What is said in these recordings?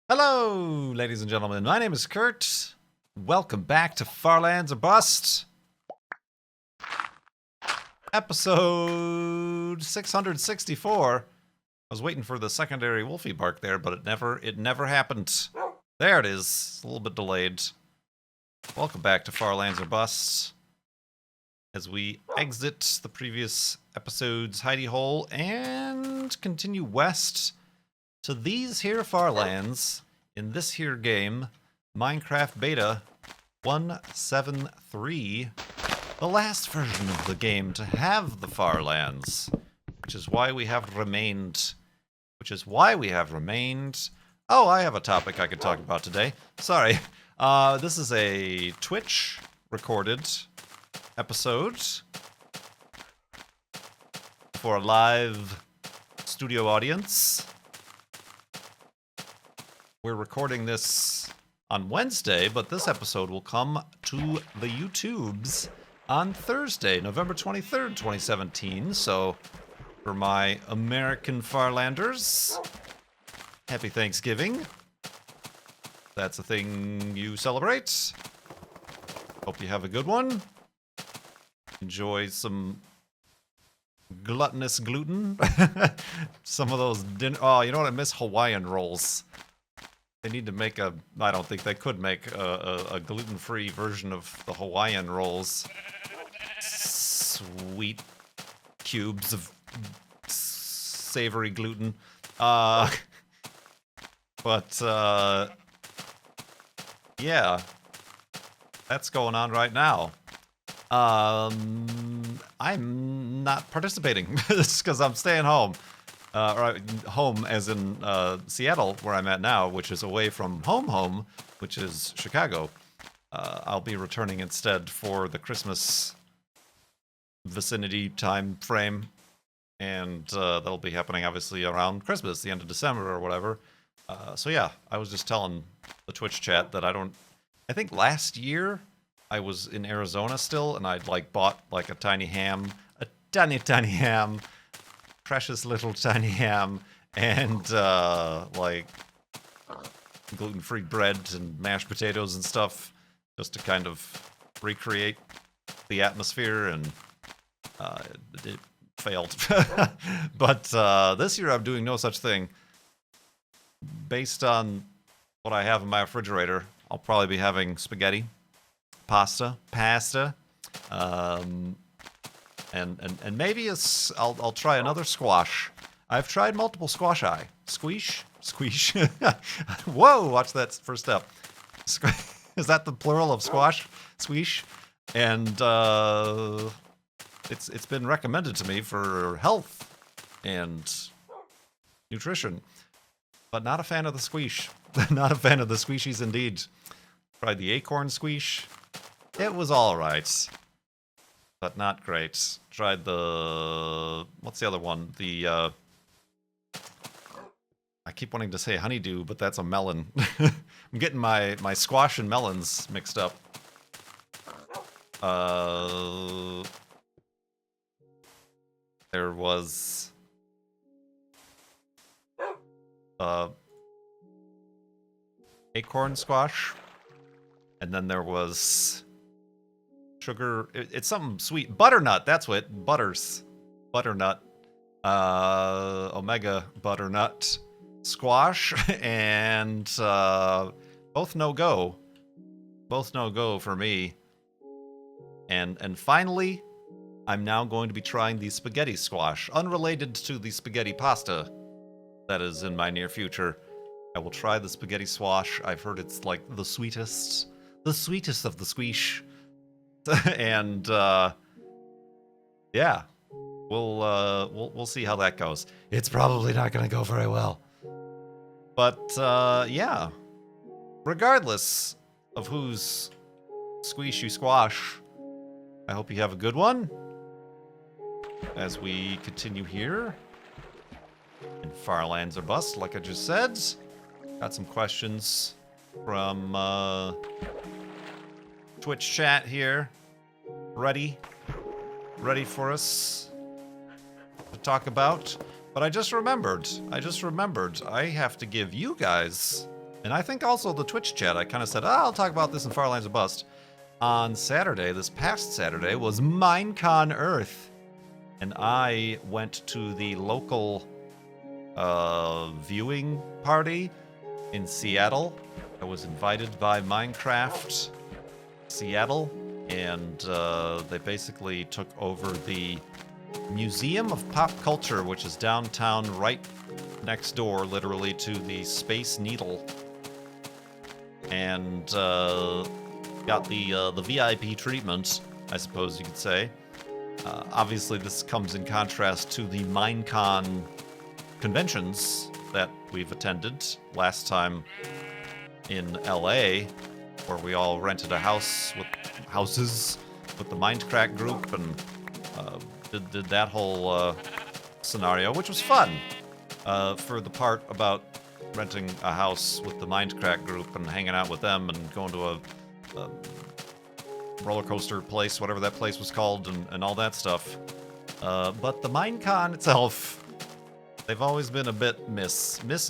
Hello, ladies and gentlemen. My name is Kurt. Welcome back to Farlands or Bust. Episode 664. I was waiting for the secondary Wolfie bark there, but it never happened. There it is. It's a little bit delayed. Welcome back to Farlands or Bust. As we exit the previous episode's hidey hole and continue west to these here Farlands in this here game, Minecraft Beta 173, the last version of the game to have the Farlands, which is why we have remained. Oh, I have a topic I could talk about today. Sorry. This is a Twitch recorded episode for a live studio audience. We're recording this on Wednesday, but this episode will come to the YouTubes on Thursday, November 23rd, 2017. So, for my American Farlanders, happy Thanksgiving. That's a thing you celebrate. Hope you have a good one. Enjoy some gluttonous gluten. Some of those dinner. Oh, you know what? I miss Hawaiian rolls. They need to make a. I don't think they could make a gluten-free version of the Hawaiian rolls. Sweet cubes of savory gluten. But yeah, that's going on right now. I'm not participating. It's because I'm staying home. Or home as in Seattle, where I'm at now, which is away from home, which is Chicago. I'll be returning instead for the Christmas vicinity time frame, and that'll be happening obviously around Christmas, the end of December or whatever. So yeah, I was just telling the Twitch chat that I think last year I was in Arizona still, and I'd bought a tiny ham, a tiny ham, precious little tiny ham, and gluten-free bread and mashed potatoes and stuff, just to kind of recreate the atmosphere, and it failed. But this year I'm doing no such thing. Based on what I have in my refrigerator, I'll probably be having spaghetti, pasta, and maybe I'll try another squash. I've tried multiple squash-eye. Squeesh? Whoa, watch that first step. Is that the plural of squash? Squeesh? And it's been recommended to me for health and nutrition. But not a fan of the squeesh. Not a fan of the squeeshies indeed. Tried the acorn squeesh. It was alright, but not great. Tried the... what's the other one? The, I keep wanting to say honeydew, but that's a melon. I'm getting my squash and melons mixed up. There was... acorn squash. And then there was... sugar, it's something sweet. Butternut, that's what. Butternut. Omega butternut squash. And both no-go. Both no-go for me. And finally, I'm now going to be trying the spaghetti squash. Unrelated to the spaghetti pasta that is in my near future. I will try the spaghetti squash. I've heard it's like the sweetest of the squeesh. And yeah, we'll see how that goes. It's probably not going to go very well, but yeah. Regardless of whose squeesh you squash, I hope you have a good one as we continue here in Farlands or Bust. Like I just said, got some questions from Twitch chat here. Ready for us to talk about. But I just remembered I have to give you guys And I think also the Twitch chat, I kind of said, oh, I'll talk about this in Far Lands of Bust. On Saturday, this past Saturday, was Minecon Earth. And I went to the local viewing party in Seattle. I was invited by Minecraft Seattle, and they basically took over the Museum of Pop Culture, which is downtown right next door, literally, to the Space Needle. And got the VIP treatment, I suppose you could say. Obviously, this comes in contrast to the Minecon conventions that we've attended last time in LA, where we all rented a house with houses with the Minecraft group and did that whole scenario, which was fun. For the part about renting a house with the Minecraft group and hanging out with them and going to a roller coaster place, whatever that place was called, and all that stuff. But the Minecon itself, they've always been a bit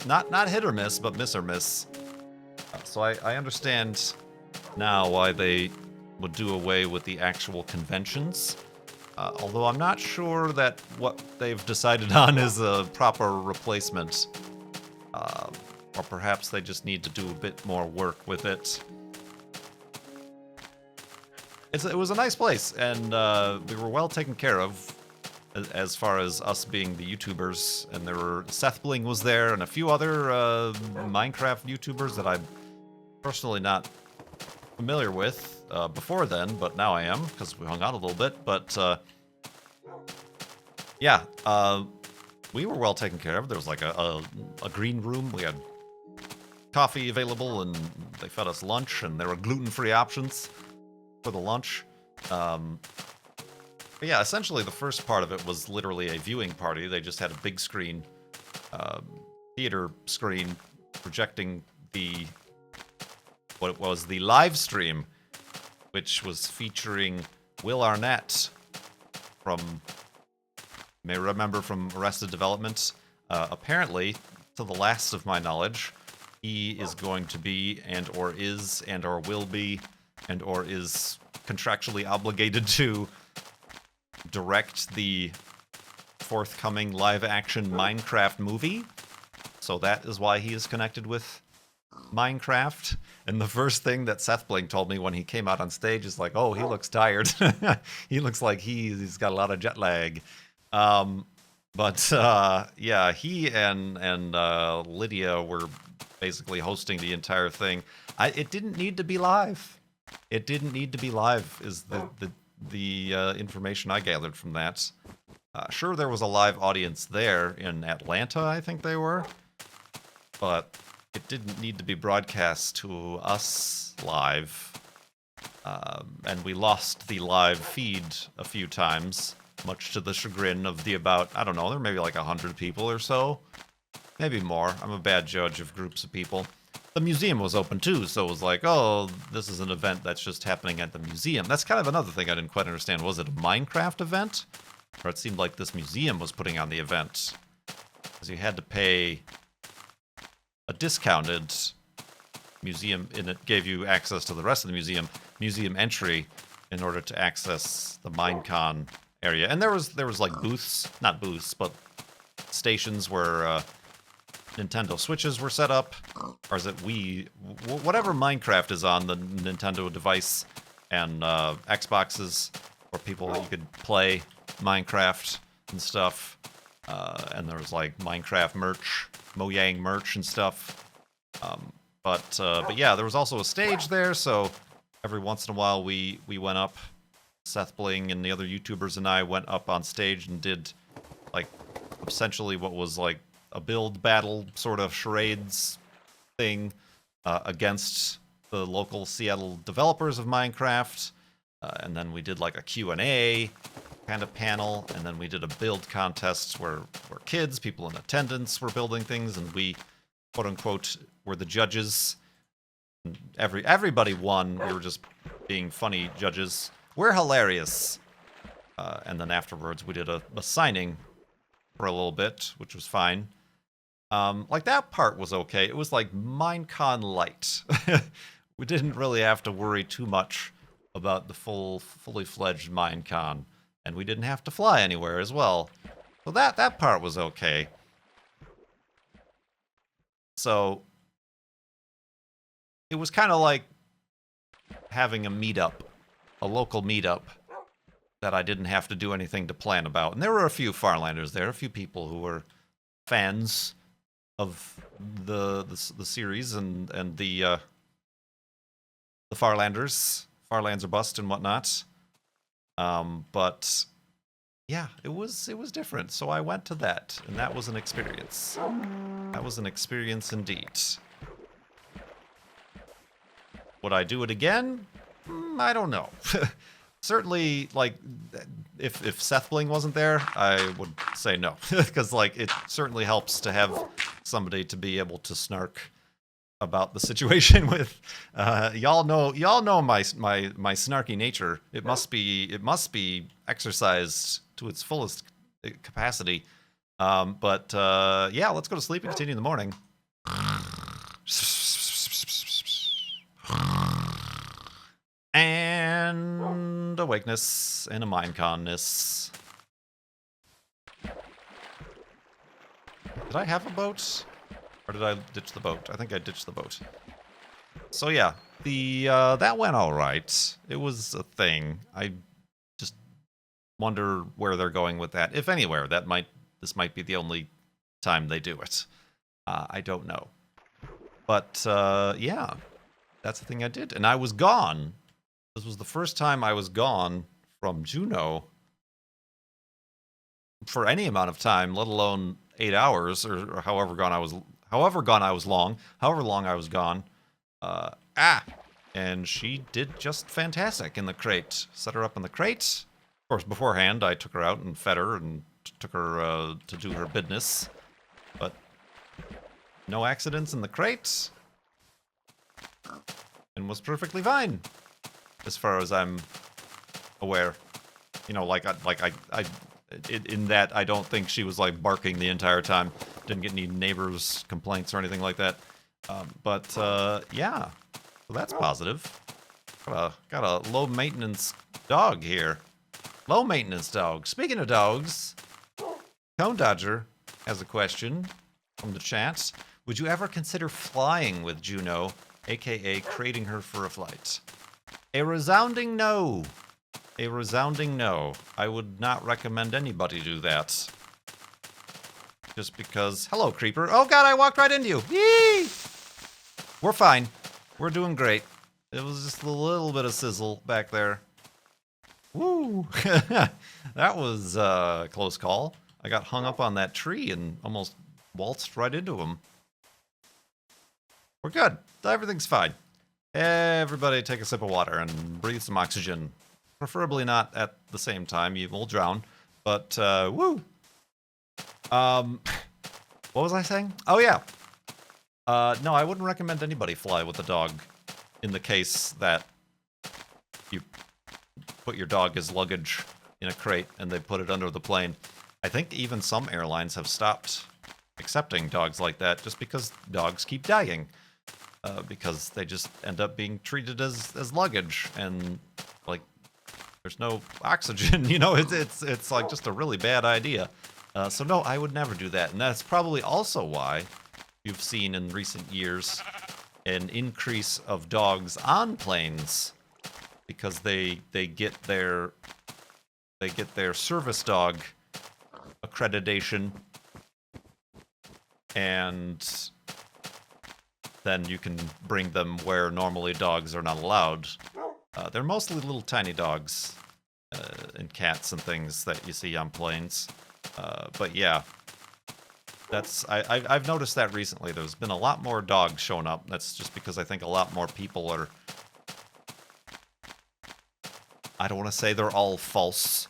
not hit or miss, but miss or miss. So I understand now why they would do away with the actual conventions. Although I'm not sure that what they've decided on is a proper replacement. Or perhaps they just need to do a bit more work with it. It was a nice place, and we were well taken care of as far as us being the YouTubers. And there were Seth Bling was there, and a few other Minecraft YouTubers that I'm personally not familiar with before then, but now I am because we hung out a little bit. But yeah, we were well taken care of. There was like a green room. We had coffee available, and they fed us lunch, and there were gluten-free options for the lunch. But yeah, essentially the first part of it was literally a viewing party. They just had a big screen, theater screen, projecting what was the live stream, which was featuring Will Arnett from, you may remember from Arrested Development. Apparently, to the last of my knowledge, he is going to be and/or is and/or will be and/or is contractually obligated to direct the forthcoming live-action Minecraft movie. So that is why he is connected with Minecraft. And the first thing that Seth Bling told me when he came out on stage is like, oh, he looks tired. He looks like he's got a lot of jet lag. But yeah, he and Lydia were basically hosting the entire thing. It didn't need to be live. It didn't need to be live is the information I gathered from that. Sure, there was a live audience there in Atlanta, I think they were. But it didn't need to be broadcast to us live. And we lost the live feed a few times, much to the chagrin of the about, I don't know, there may be like 100 people or so. Maybe more. I'm a bad judge of groups of people. The museum was open too, so it was like, oh, this is an event that's just happening at the museum. That's kind of another thing I didn't quite understand. Was it a Minecraft event? Or it seemed like this museum was putting on the event. Because you had to pay a discounted museum, and it gave you access to the rest of the museum entry in order to access the Minecon area. And there was like booths, not booths, but stations where Nintendo Switches were set up, or is it Wii? Whatever Minecraft is on the Nintendo device, and Xboxes, where people you could play Minecraft and stuff. And there was like Minecraft merch, Mojang merch and stuff. But yeah, there was also a stage there, so every once in a while we went up. Seth Bling and the other YouTubers and I went up on stage and did like essentially what was like a build battle sort of charades thing against the local Seattle developers of Minecraft. And then we did like a Q&A kind of panel, and then we did a build contest where kids, people in attendance were building things, and we, quote unquote, were the judges. Everybody won. We were just being funny judges. We're hilarious. And then afterwards we did a signing for a little bit, which was fine. Like, that part was okay. It was like Minecon Light. We didn't really have to worry too much about the fully fledged Minecon. And we didn't have to fly anywhere as well. So that part was okay. So it was kind of like having a meetup, a local meetup that I didn't have to do anything to plan about. And there were a few Farlanders there, a few people who were fans of the series and the Farlanders, Farlands are bust and whatnot. But yeah, it was different. So I went to that, and that was an experience. That was an experience indeed. Would I do it again? I don't know. Certainly, like, if Seth Bling wasn't there, I would say no. Because, like, it certainly helps to have somebody to be able to snark about the situation with. Y'all know my snarky nature. It must be exercised to its fullest capacity. But yeah, let's go to sleep and continue in the morning. And awakeness and a Minecon-ness. Did I have a boat? Or did I ditch the boat? I think I ditched the boat. So yeah, that went alright. It was a thing. I just wonder where they're going with that. If anywhere, this might be the only time they do it. I don't know. But yeah, that's the thing I did. And I was gone. This was the first time I was gone from Juno for any amount of time, let alone 8 hours or however long I was gone. And she did just fantastic in the crate. Set her up in the crate. Of course, beforehand, I took her out and fed her and took her to do her business. But no accidents in the crate. And was perfectly fine. As far as I'm aware. You know, in that I don't think she was like barking the entire time. Didn't get any neighbors' complaints or anything like that. But yeah, so that's positive. Got a low maintenance dog here. Low maintenance dog. Speaking of dogs, Cone Dodger has a question from the chat. Would you ever consider flying with Juno, aka creating her for a flight? A resounding no. A resounding no. I would not recommend anybody do that. Just because... Hello, creeper. Oh, God, I walked right into you. Yee! We're fine. We're doing great. It was just a little bit of sizzle back there. Woo! That was a close call. I got hung up on that tree and almost waltzed right into him. We're good. Everything's fine. Everybody take a sip of water and breathe some oxygen. Preferably not at the same time. You will drown. But, woo! What was I saying? Oh, yeah. No, I wouldn't recommend anybody fly with a dog in the case that you put your dog as luggage in a crate and they put it under the plane. I think even some airlines have stopped accepting dogs like that just because dogs keep dying. Because they just end up being treated as luggage and, like, there's no oxygen, you know, it's like just a really bad idea. So no, I would never do that. And that's probably also why you've seen in recent years an increase of dogs on planes, because they get their service dog accreditation, and then you can bring them where normally dogs are not allowed. They're mostly little tiny dogs and cats and things that you see on planes. But yeah, I've noticed that recently. There's been a lot more dogs showing up. That's just because I think a lot more people are... I don't want to say they're all false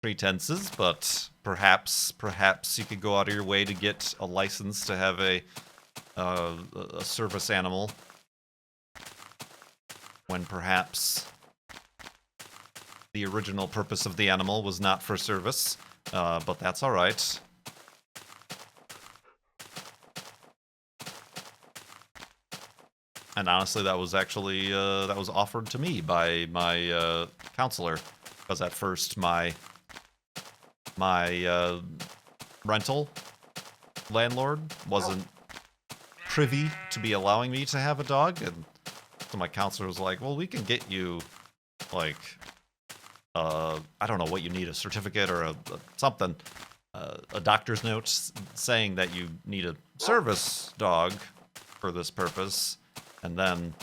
pretenses, but perhaps you could go out of your way to get a license to have a service animal, when perhaps the original purpose of the animal was not for service, but that's alright. And honestly, that was actually that was offered to me by my counselor, because at first my rental landlord wasn't privy to be allowing me to have a dog, and so my counselor was like, "Well, we can get you like I don't know what you need, a certificate or something, a doctor's note saying that you need a service dog for this purpose, and then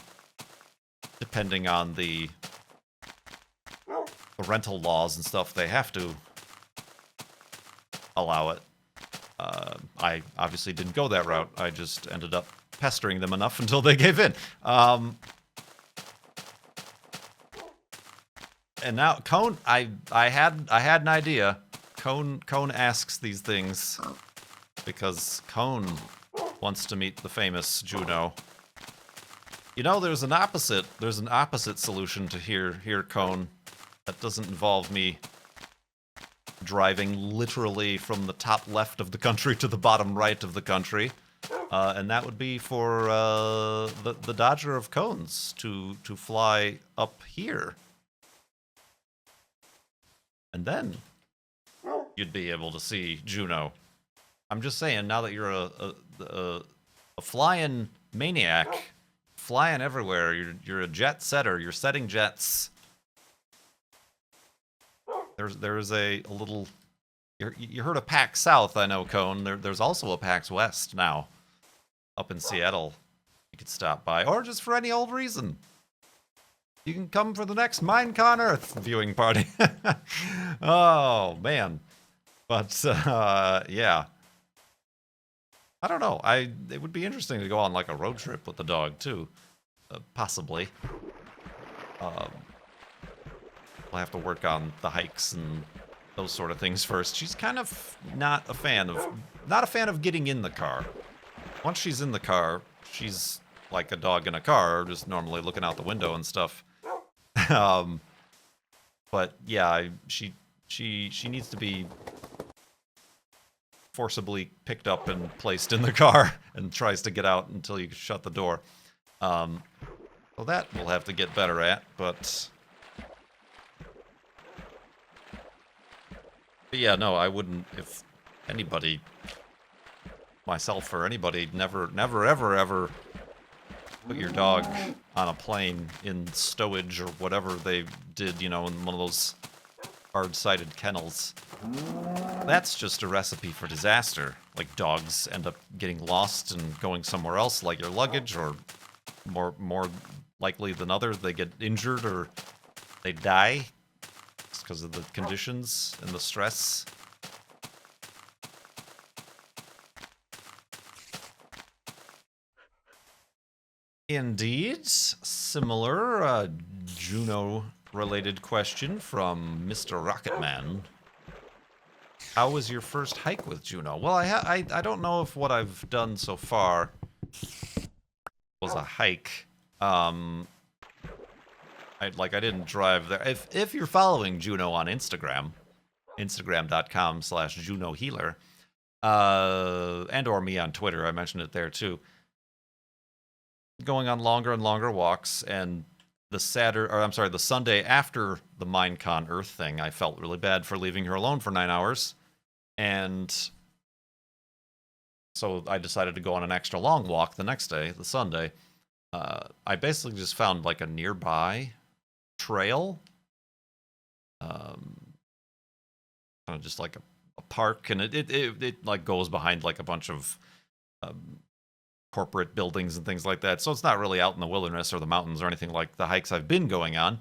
depending on the rental laws and stuff, they have to allow it." I obviously didn't go that route. I just ended up pestering them enough until they gave in. And now Cone, I had an idea. Cone asks these things because Cone wants to meet the famous Juno. You know, there's an opposite solution to here, Cone, that doesn't involve me driving literally from the top left of the country to the bottom right of the country, and that would be for the Dodger of Cones to fly up here, and then you'd be able to see Juno. I'm just saying, now that you're a flying maniac, flying everywhere, you're a jet setter, you're setting jets. There's a little... You heard of PAX South, I know, Cone. There's also a PAX West now, up in Seattle. You could stop by, or just for any old reason. You can come for the next Minecon Earth viewing party. Oh, man. But, yeah. I don't know. It would be interesting to go on, like, a road trip with the dog, too. Possibly. We'll have to work on the hikes and those sort of things first. She's kind of not a fan of getting in the car. Once she's in the car, she's like a dog in a car, just normally looking out the window and stuff. But yeah, she needs to be forcibly picked up and placed in the car and tries to get out until you shut the door. So that we'll have to get better at, but yeah, no, I wouldn't, if anybody, myself or anybody, never, ever put your dog on a plane in stowage or whatever they did, you know, in one of those hard-sided kennels. That's just a recipe for disaster. Like, dogs end up getting lost and going somewhere else, like your luggage, or more likely than others, they get injured or they die because of the conditions and the stress. Indeed. Similar Juno-related question from Mr. Rocketman. How was your first hike with Juno? Well, I don't know if what I've done so far was a hike. I didn't drive there. If you're following Juno on Instagram, instagram.com/JunoHealer, and or me on Twitter, I mentioned it there too. Going on longer and longer walks, and the Sunday after the Minecon Earth thing, I felt really bad for leaving her alone for 9 hours, and so I decided to go on an extra long walk the next day, the Sunday. I basically just found like a nearby trail, kind of just like a park, and it like goes behind like a bunch of corporate buildings and things like that, so it's not really out in the wilderness or the mountains or anything like the hikes I've been going on,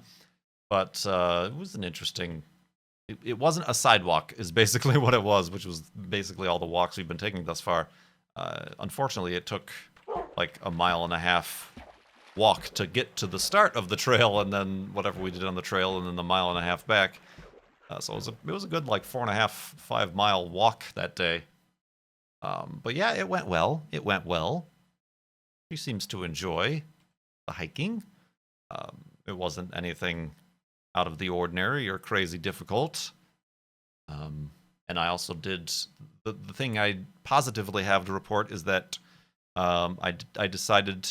but it was an interesting... It wasn't a sidewalk is basically what it was, which was basically all the walks we've been taking thus far. Unfortunately, it took like a 1.5 mile walk to get to the start of the trail, and then whatever we did on the trail, and then the 1.5 mile back. So it was a good like 4.5, 5 mile walk that day. But yeah, it went well. She seems to enjoy the hiking. It wasn't anything out of the ordinary or crazy difficult. And I also did the thing I positively have to report is that I decided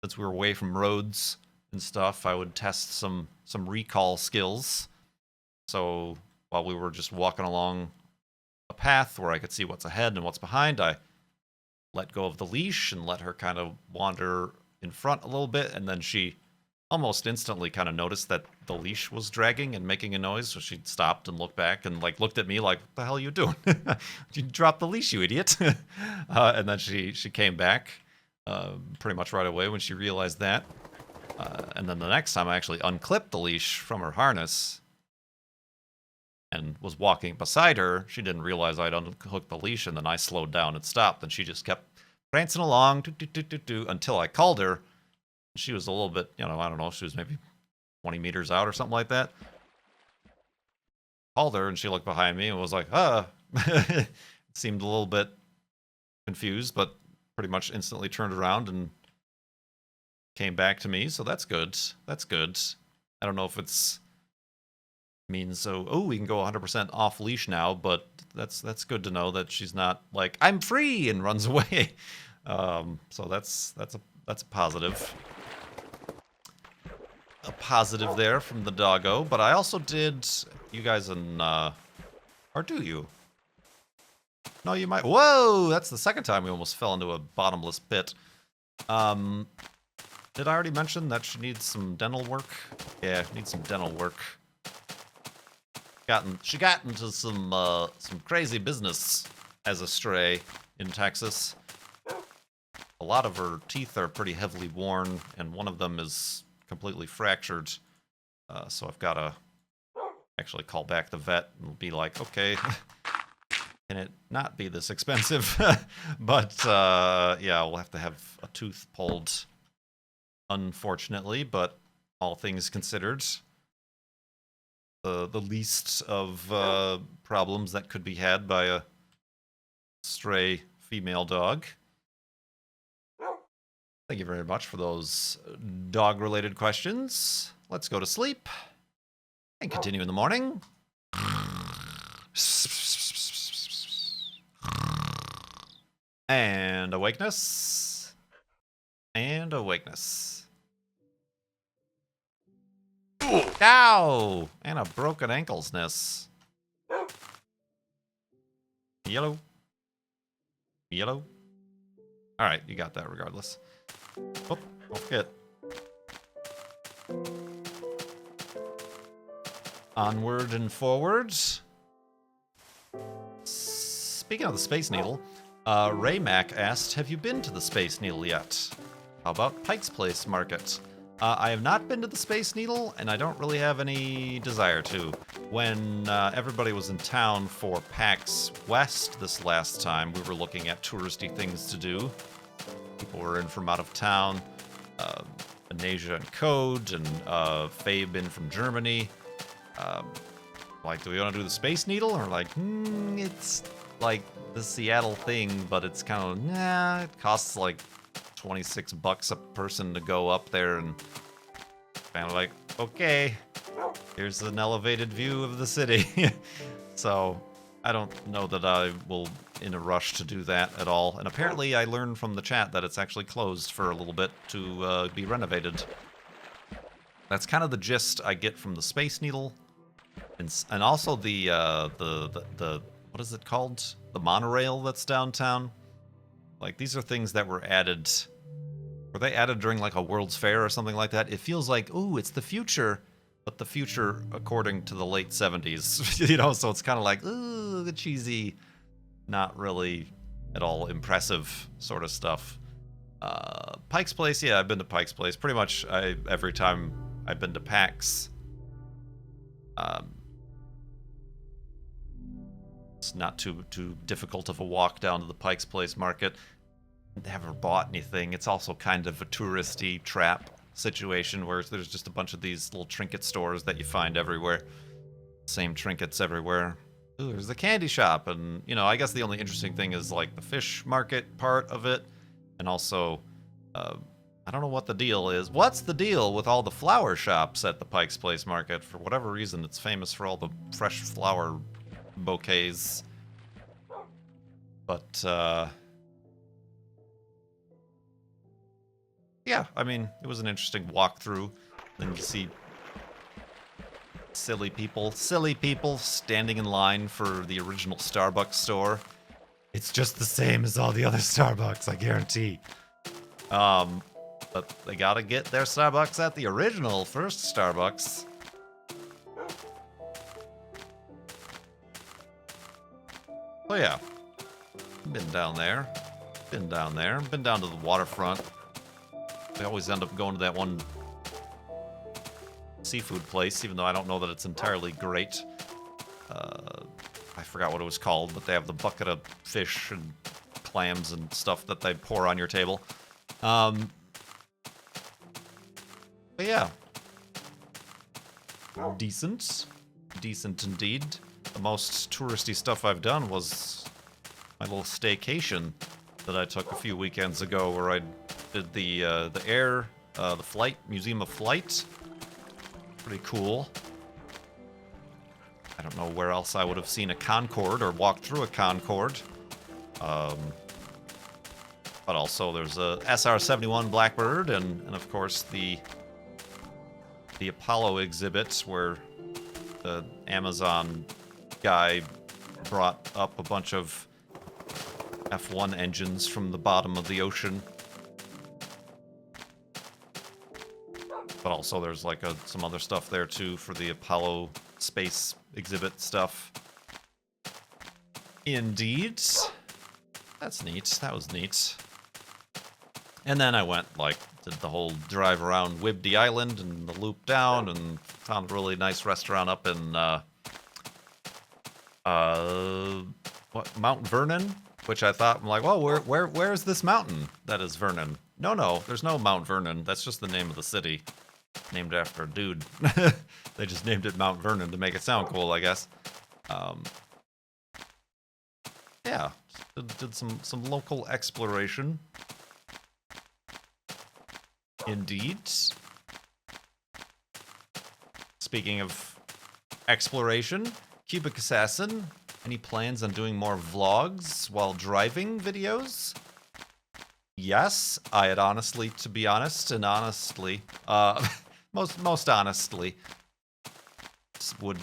since we were away from roads and stuff, I would test some recall skills. So while we were just walking along a path where I could see what's ahead and what's behind, I let go of the leash and let her kind of wander in front a little bit, and then she almost instantly kind of noticed that the leash was dragging and making a noise, so she stopped and looked back and like looked at me like, what the hell are you doing? You dropped the leash, you idiot. And then she came back pretty much right away when she realized that. And then the next time I actually unclipped the leash from her harness and was walking beside her, she didn't realize I'd unhooked the leash, and then I slowed down and stopped, and she just kept prancing along until I called her. She was a little bit, I don't know, she was maybe 20 meters out or something like that. Called her, and she looked behind me and was like, seemed a little bit confused, but pretty much instantly turned around and came back to me, so that's good. That's good. I don't know if it's means so, we can go 100% off leash now, but that's good to know that she's not like, I'm free, and runs away. So that's a positive. A positive there from the doggo, but I also did you guys in or do you? No, you might. Whoa, that's the second time we almost fell into a bottomless pit. Did I already mention that she needs some dental work? Yeah, needs some dental work. She got into some crazy business as a stray in Texas. A lot of her teeth are pretty heavily worn, and one of them is completely fractured. So I've got to actually call back the vet and be like, okay, can it not be this expensive? But yeah, we'll have to have a tooth pulled, unfortunately, but all things considered, the least of problems that could be had by a stray female dog. Thank you very much for those dog-related questions. Let's go to sleep and continue in the morning. And awakeness. And awakeness. Ow! And a broken ankle's nest. Yellow. Yellow. Alright, you got that regardless. Oh, don't forget. Onward and forward. Speaking of the Space Needle, Raymac asked, have you been to the Space Needle yet? How about Pike's Place Market? I have not been to the Space Needle, and I don't really have any desire to. When everybody was in town for PAX West this last time, we were looking at touristy things to do. People were in from out of town. Anasia and Code, and Fabe in from Germany. Like, do we want to do the Space Needle? Or like, it's like the Seattle thing, but it's kind of, it costs like $26 a person to go up there, and kind of like, okay, here's an elevated view of the city. So I don't know that I will in a rush to do that at all. And apparently I learned from the chat that it's actually closed for a little bit to be renovated. That's kind of the gist I get from the Space Needle. And also the what is it called? The monorail that's downtown. Like, these are things that were added. Were they added during like a World's Fair or something like that? It feels like, ooh, it's the future, but the future according to the late 70s. You know, so it's kind of like, ooh, the cheesy, not really at all impressive sort of stuff. Pike's Place, yeah, I've been to Pike's Place. Pretty much every time I've been to PAX. It's not too difficult of a walk down to the Pike's Place Market. Never bought anything. It's also kind of a touristy trap situation where there's just a bunch of these little trinket stores that you find everywhere. Same trinkets everywhere. Ooh, there's the candy shop, and, you know, I guess the only interesting thing is, like, the fish market part of it, and also, I don't know what the deal is. What's the deal with all the flower shops at the Pike's Place Market? For whatever reason, it's famous for all the fresh flower bouquets. But, Yeah, I mean, it was an interesting walkthrough. Then you see silly people standing in line for the original Starbucks store. It's just the same as all the other Starbucks, I guarantee. But they gotta get their Starbucks at the original first Starbucks. Oh yeah, been down there, been down to the waterfront. We always end up going to that one seafood place, even though I don't know that it's entirely great. I forgot what it was called, but they have the bucket of fish and clams and stuff that they pour on your table. But yeah. Decent. Decent indeed. The most touristy stuff I've done was my little staycation that I took a few weekends ago, where I did the flight, Museum of Flight. Pretty cool. I don't know where else I would have seen a Concorde or walked through a Concorde. But also there's a SR-71 Blackbird and of course the Apollo exhibit, where the Amazon guy brought up a bunch of F1 engines from the bottom of the ocean. But also there's like some other stuff there too for the Apollo space exhibit stuff. Indeed. That's neat. That was neat. And then I went, did the whole drive around Whidbey Island and the loop down, and found a really nice restaurant up in, Mount Vernon? Which I thought, I'm like, well, where's this mountain that is Vernon? No, there's no Mount Vernon. That's just the name of the city. Named after a dude. They just named it Mount Vernon to make it sound cool, I guess. Yeah, did some local exploration. Indeed. Speaking of exploration, Cubic Assassin, any plans on doing more vlogs while driving videos? Yes, to be honest, most honestly, would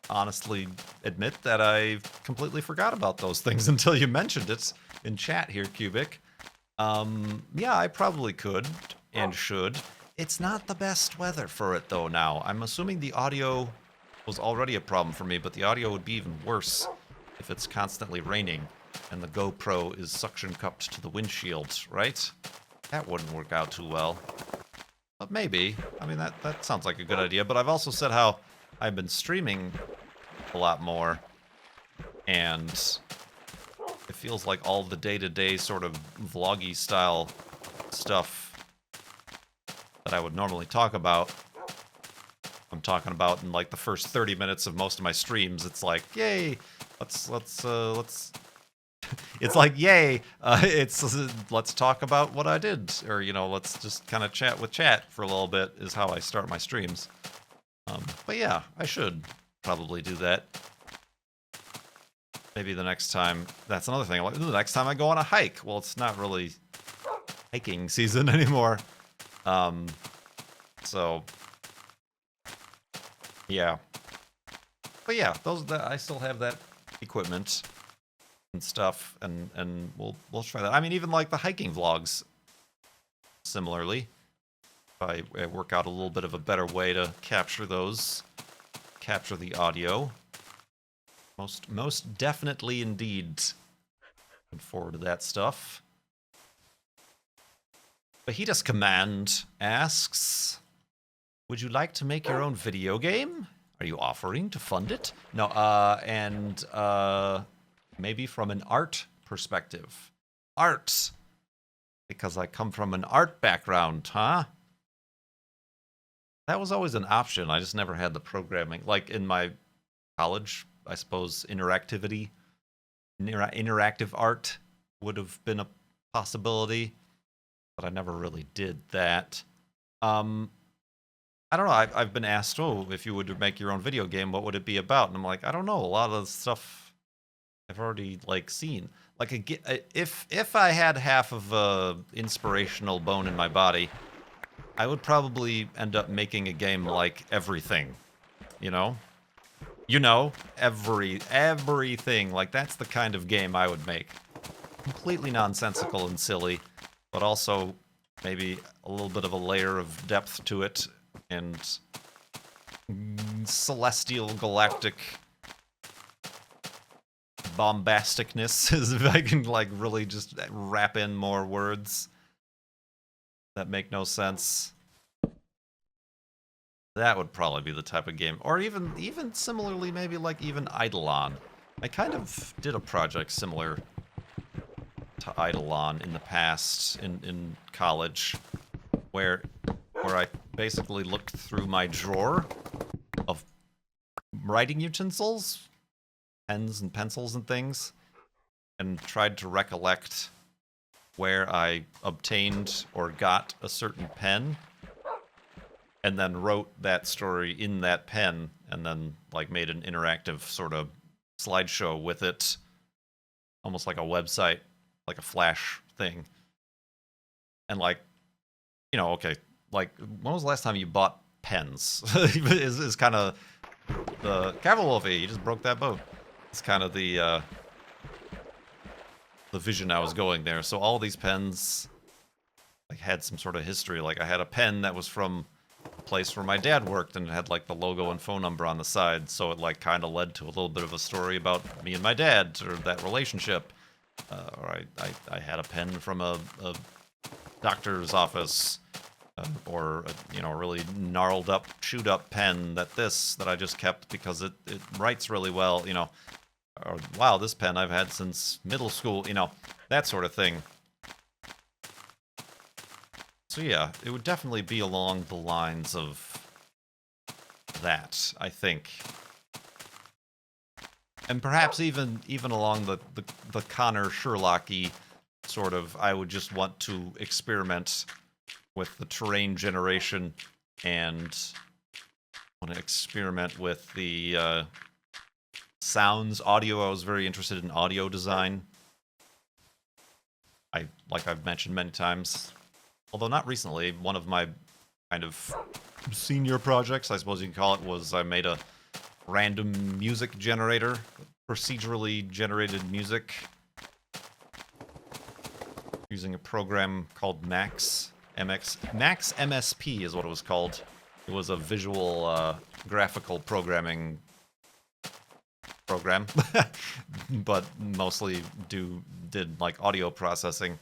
honestly admit that I completely forgot about those things until you mentioned it in chat here, Cubic. Yeah, I probably could and should. It's not the best weather for it though now. I'm assuming the audio was already a problem for me, but the audio would be even worse if it's constantly raining and the GoPro is suction cupped to the windshield, right? That wouldn't work out too well. But maybe. I mean, that sounds like a good idea. But I've also said how I've been streaming a lot more, and it feels like all the day-to-day sort of vloggy style stuff that I would normally talk about, I'm talking about in like the first 30 minutes of most of my streams. It's like, yay, let's it's like, yay, let's talk about what I did, or, let's just kind of chat with chat for a little bit is how I start my streams. But yeah, I should probably do that. Maybe the next time, that's another thing, like the next time I go on a hike. Well, it's not really hiking season anymore. So, yeah. But yeah, I still have that equipment and stuff, and we'll try that. I mean, even like the hiking vlogs, similarly, I work out a little bit of a better way to capture the audio. Most definitely indeed. Looking forward to that stuff. Fajitas Command asks, would you like to make your own video game? Are you offering to fund it? No, maybe from an art perspective. Art! Because I come from an art background, huh? That was always an option. I just never had the programming. Like in my college, I suppose interactive art would have been a possibility, but I never really did that. I don't know. I've been asked, if you would make your own video game, what would it be about? And I'm like, I don't know. A lot of the stuff I've already seen. like if I had half of a inspirational bone in my body, I would probably end up making a game like everything, you know? You know, everything. Like, that's the kind of game I would make. Completely nonsensical and silly, but also maybe a little bit of a layer of depth to it, and celestial galactic bombasticness, as if I can, like, really just wrap in more words that make no sense. That would probably be the type of game. Or even similarly, maybe like even Eidolon. I kind of did a project similar to Eidolon in the past in college, where I basically looked through my drawer of writing utensils, pens and pencils and things, and tried to recollect where I obtained or got a certain pen, and then wrote that story in that pen, and then like made an interactive sort of slideshow with it, almost like a website, like a Flash thing. And like, you know, okay, like when was the last time you bought pens? is kind of the Careful Wolfie, you just broke that boat. It's kind of the vision I was going there. So all these pens like had some sort of history. Like I had a pen that was from a place where my dad worked, and it had like the logo and phone number on the side, so it like kind of led to a little bit of a story about me and my dad, or that relationship. Or I had a pen from a doctor's office, or a, you know, really gnarled up, chewed up pen that I just kept because it writes really well, you know. Or wow, this pen I've had since middle school, you know, that sort of thing. So yeah, it would definitely be along the lines of that, I think. And perhaps even along the Connor Sherlocky sort of, I would just want to experiment with the terrain generation, and want to experiment with the sounds, audio. I was very interested in audio design. Like I've mentioned many times, although not recently, one of my kind of senior projects, I suppose you can call it, was I made a random music generator, procedurally generated music, using a program called Max MSP is what it was called. It was a visual graphical programming program, but mostly did like audio processing.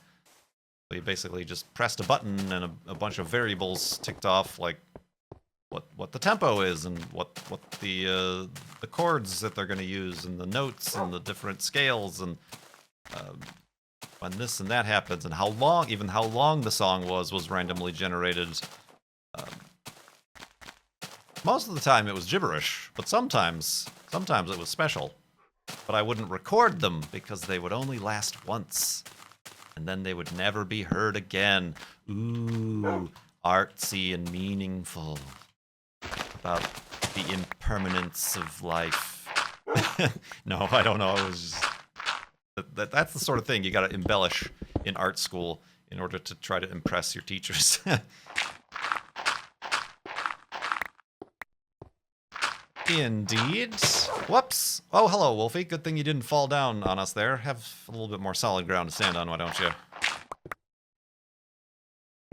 So you basically just pressed a button, and a bunch of variables ticked off, like what the tempo is, and what the chords that they're going to use, and the notes, and the different scales, and when this and that happens, and how long the song was randomly generated. Most of the time it was gibberish, but sometimes it was special. But I wouldn't record them because they would only last once, and then they would never be heard again. Ooh, artsy and meaningful. About the impermanence of life. No, I don't know. It was just that's the sort of thing you got to embellish in art school in order to try to impress your teachers. Indeed. Whoops. Oh, hello, Wolfie. Good thing you didn't fall down on us there. Have a little bit more solid ground to stand on, why don't you?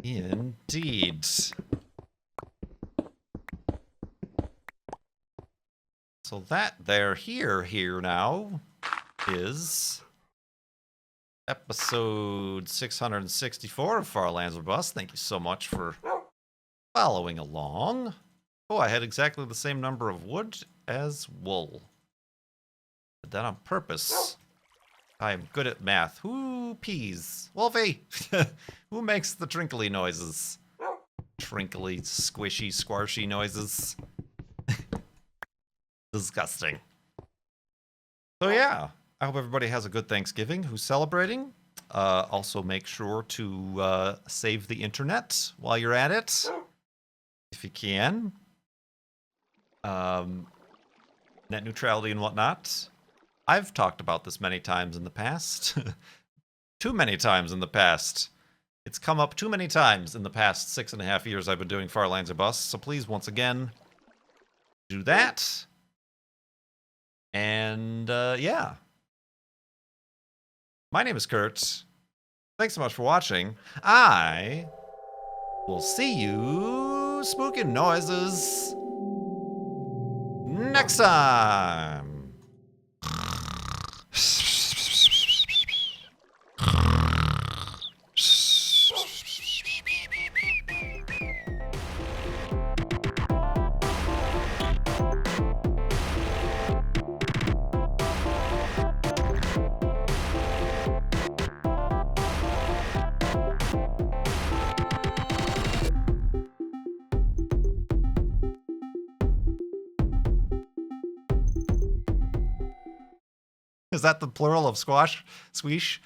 Indeed. So that there here now is episode 664 of Far Lands of Bust. Thank you so much for following along. Oh, I had exactly the same number of wood as wool. Did that on purpose. I am good at math. Who peas? Wolfie! Who makes the trinkly noises? Trinkly, squishy, squarshy noises. Disgusting. So yeah, I hope everybody has a good Thanksgiving who's celebrating. Also make sure to save the internet while you're at it, if you can. Net neutrality and whatnot. I've talked about this many times in the past. Too many times in the past. It's come up too many times in the past 6.5 years I've been doing Far Lands or Bust, so please, once again, do that. And, yeah. My name is Kurt. Thanks so much for watching. I will see you, spooky noises, next time. Is that the plural of squash? Squeesh?